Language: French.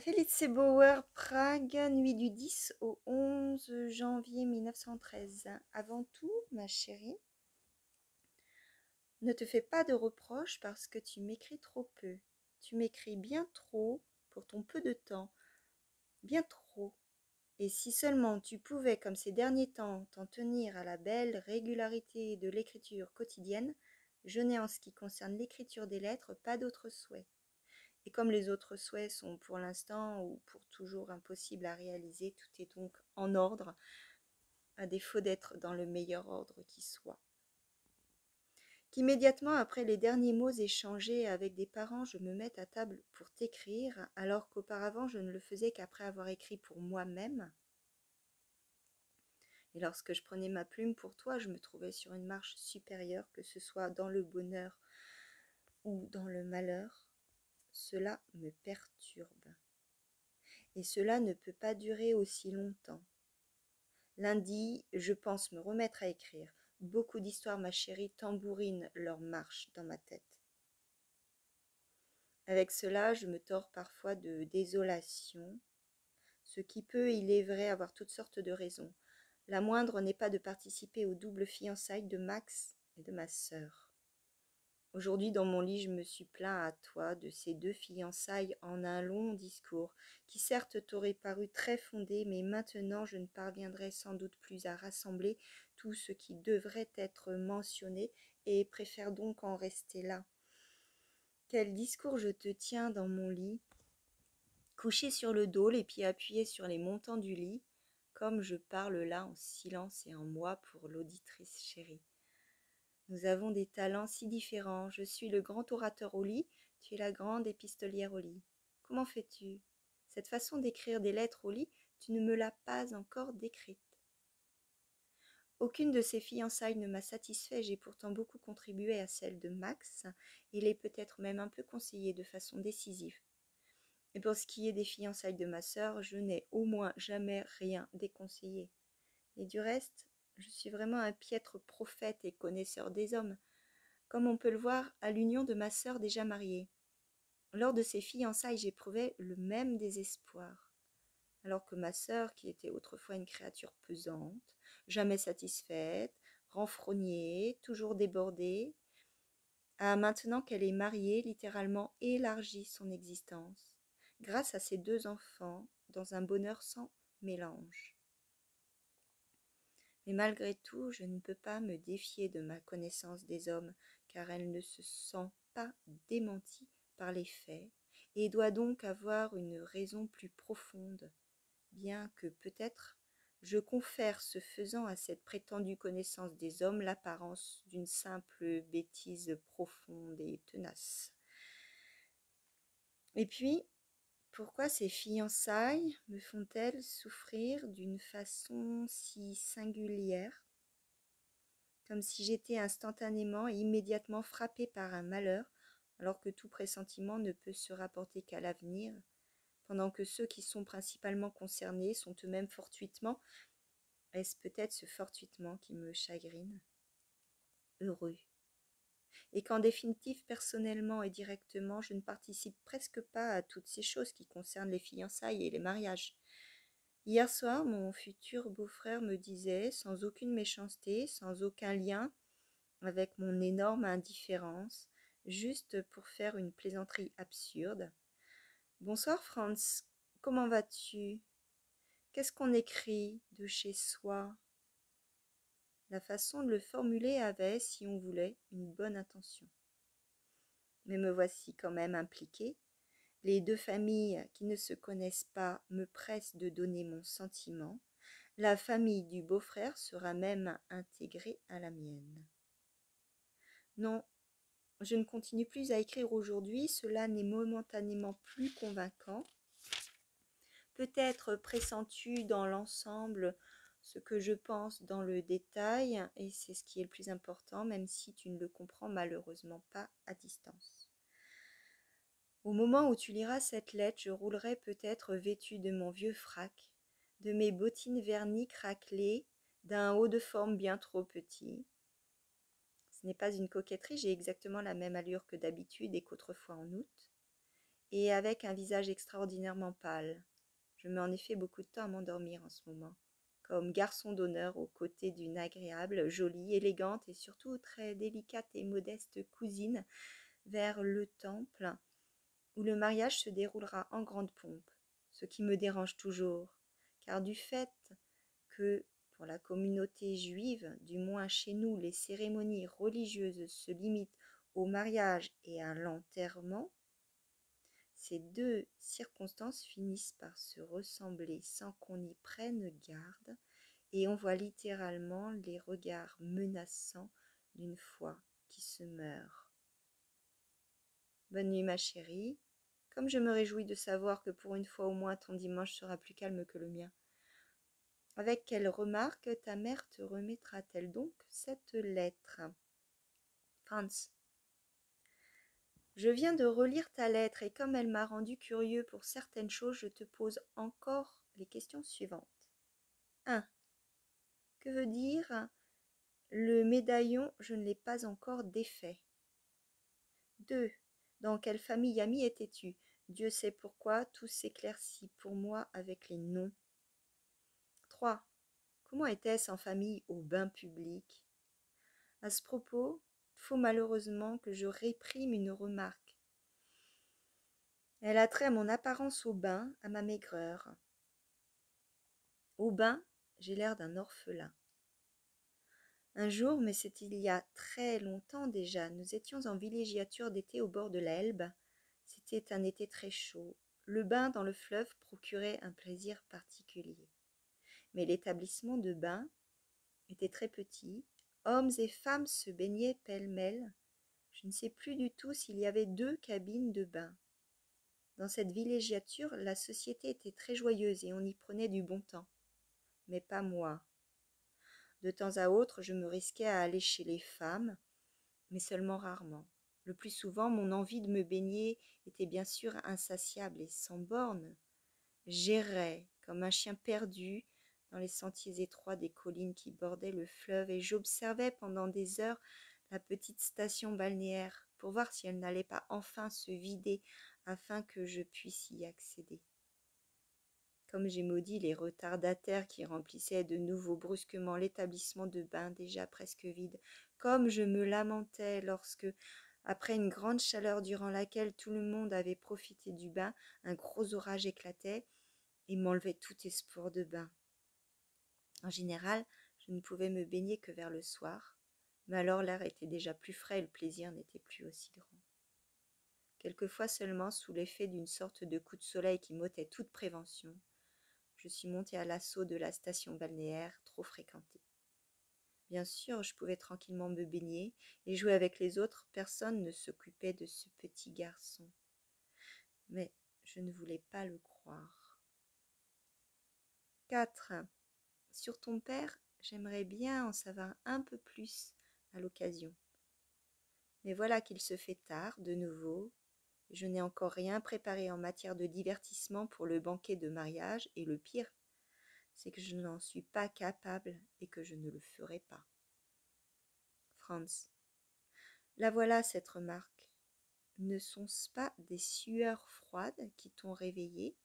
Felice Bauer, Prague, nuit du 10 au 11 janvier 1913. Avant tout, ma chérie, ne te fais pas de reproches parce que tu m'écris trop peu. Tu m'écris bien trop pour ton peu de temps, bien trop. Et si seulement tu pouvais, comme ces derniers temps, t'en tenir à la belle régularité de l'écriture quotidienne, je n'ai en ce qui concerne l'écriture des lettres pas d'autre souhait. Et comme les autres souhaits sont pour l'instant ou pour toujours impossibles à réaliser, tout est donc en ordre, à défaut d'être dans le meilleur ordre qui soit. Qu'immédiatement après les derniers mots échangés avec des parents, je me mette à table pour t'écrire, alors qu'auparavant je ne le faisais qu'après avoir écrit pour moi-même. Et lorsque je prenais ma plume pour toi, je me trouvais sur une marche supérieure, que ce soit dans le bonheur ou dans le malheur. Cela me perturbe. Et cela ne peut pas durer aussi longtemps. Lundi, je pense me remettre à écrire. Beaucoup d'histoires, ma chérie, tambourinent leur marche dans ma tête. Avec cela, je me tords parfois de désolation, ce qui peut, il est vrai, avoir toutes sortes de raisons. La moindre n'est pas de participer aux doubles fiançailles de Max et de ma sœur. Aujourd'hui, dans mon lit, je me suis plaint à toi de ces deux fiançailles en un long discours, qui certes t'aurait paru très fondé, mais maintenant je ne parviendrai sans doute plus à rassembler tout ce qui devrait être mentionné, et préfère donc en rester là. Quel discours je te tiens dans mon lit, couché sur le dos, les pieds appuyés sur les montants du lit, comme je parle là en silence et en moi pour l'auditrice chérie. Nous avons des talents si différents. Je suis le grand orateur au lit, tu es la grande épistolière au lit. Comment fais-tu? Cette façon d'écrire des lettres au lit, tu ne me l'as pas encore décrite. Aucune de ces fiançailles ne m'a satisfait, j'ai pourtant beaucoup contribué à celle de Max, et l'ai peut-être même un peu conseillé de façon décisive. Et pour ce qui est des fiançailles de ma sœur, je n'ai au moins jamais rien déconseillé. Et du reste, je suis vraiment un piètre prophète et connaisseur des hommes, comme on peut le voir à l'union de ma sœur déjà mariée. Lors de ses fiançailles, j'éprouvais le même désespoir, alors que ma sœur, qui était autrefois une créature pesante, jamais satisfaite, renfrognée, toujours débordée, a maintenant qu'elle est mariée, littéralement élargi son existence, grâce à ses deux enfants, dans un bonheur sans mélange. Mais malgré tout, je ne peux pas me défier de ma connaissance des hommes, car elle ne se sent pas démentie par les faits, et doit donc avoir une raison plus profonde, bien que peut-être je confère ce faisant à cette prétendue connaissance des hommes l'apparence d'une simple bêtise profonde et tenace. Et puis, pourquoi ces fiançailles me font-elles souffrir d'une façon si singulière, comme si j'étais instantanément et immédiatement frappée par un malheur, alors que tout pressentiment ne peut se rapporter qu'à l'avenir, pendant que ceux qui sont principalement concernés sont eux-mêmes fortuitement, est-ce peut-être ce fortuitement qui me chagrine, heureux, et qu'en définitive, personnellement et directement, je ne participe presque pas à toutes ces choses qui concernent les fiançailles et les mariages. Hier soir, mon futur beau-frère me disait, sans aucune méchanceté, sans aucun lien avec mon énorme indifférence, juste pour faire une plaisanterie absurde. Bonsoir Franz, comment vas-tu? Qu'est-ce qu'on écrit de chez soi? La façon de le formuler avait, si on voulait, une bonne intention. Mais me voici quand même impliquée. Les deux familles qui ne se connaissent pas me pressent de donner mon sentiment. La famille du beau-frère sera même intégrée à la mienne. Non, je ne continue plus à écrire aujourd'hui, cela n'est momentanément plus convaincant. Peut-être pressens-tu dans l'ensemble ce que je pense dans le détail, et c'est ce qui est le plus important, même si tu ne le comprends malheureusement pas à distance. Au moment où tu liras cette lettre, je roulerai peut-être vêtue de mon vieux frac, de mes bottines vernies craquelées, d'un haut de forme bien trop petit. Ce n'est pas une coquetterie, j'ai exactement la même allure que d'habitude et qu'autrefois en août. et avec un visage extraordinairement pâle. Je mets en effet beaucoup de temps à m'endormir en ce moment, comme garçon d'honneur aux côtés d'une agréable, jolie, élégante et surtout très délicate et modeste cousine vers le temple où le mariage se déroulera en grande pompe, ce qui me dérange toujours, car du fait que, pour la communauté juive, du moins chez nous, les cérémonies religieuses se limitent au mariage et à l'enterrement, ces deux circonstances finissent par se ressembler sans qu'on y prenne garde, et on voit littéralement les regards menaçants d'une foi qui se meurt. Bonne nuit, ma chérie. Comme je me réjouis de savoir que pour une fois au moins ton dimanche sera plus calme que le mien. Avec quelle remarque ta mère te remettra-t-elle donc cette lettre? Franz. Je viens de relire ta lettre et comme elle m'a rendu curieux pour certaines choses, je te pose encore les questions suivantes. 1. Que veut dire le médaillon, je ne l'ai pas encore défait? 2. Dans quelle famille amie étais-tu? Dieu sait pourquoi, tout s'éclaircit pour moi avec les noms. 3. Comment était-ce en famille au bain public? À ce propos, faut malheureusement que je réprime une remarque. Elle a trait à mon apparence au bain, à ma maigreur. Au bain, j'ai l'air d'un orphelin. Un jour, mais c'est il y a très longtemps déjà, nous étions en villégiature d'été au bord de l'Elbe. C'était un été très chaud. Le bain dans le fleuve procurait un plaisir particulier. Mais l'établissement de bain était très petit. Hommes et femmes se baignaient pêle-mêle. Je ne sais plus du tout s'il y avait 2 cabines de bain. Dans cette villégiature, la société était très joyeuse et on y prenait du bon temps. Mais pas moi. De temps à autre, je me risquais à aller chez les femmes, mais seulement rarement. Le plus souvent, mon envie de me baigner était bien sûr insatiable et sans bornes. J'errais comme un chien perdu dans les sentiers étroits des collines qui bordaient le fleuve et j'observais pendant des heures la petite station balnéaire pour voir si elle n'allait pas enfin se vider afin que je puisse y accéder. Comme j'ai maudit les retardataires qui remplissaient de nouveau brusquement l'établissement de bain déjà presque vide, comme je me lamentais lorsque, après une grande chaleur durant laquelle tout le monde avait profité du bain, un gros orage éclatait et m'enlevait tout espoir de bain. En général, je ne pouvais me baigner que vers le soir, mais alors l'air était déjà plus frais et le plaisir n'était plus aussi grand. Quelquefois seulement, sous l'effet d'une sorte de coup de soleil qui m'ôtait toute prévention, je suis montée à l'assaut de la station balnéaire trop fréquentée. Bien sûr, je pouvais tranquillement me baigner et jouer avec les autres, personne ne s'occupait de ce petit garçon. Mais je ne voulais pas le croire. 4. Sur ton père, j'aimerais bien en savoir un peu plus à l'occasion. Mais voilà qu'il se fait tard, de nouveau, et je n'ai encore rien préparé en matière de divertissement pour le banquet de mariage, et le pire, c'est que je n'en suis pas capable et que je ne le ferai pas. Franz. La voilà cette remarque. Ne sont-ce pas des sueurs froides qui t'ont réveillé?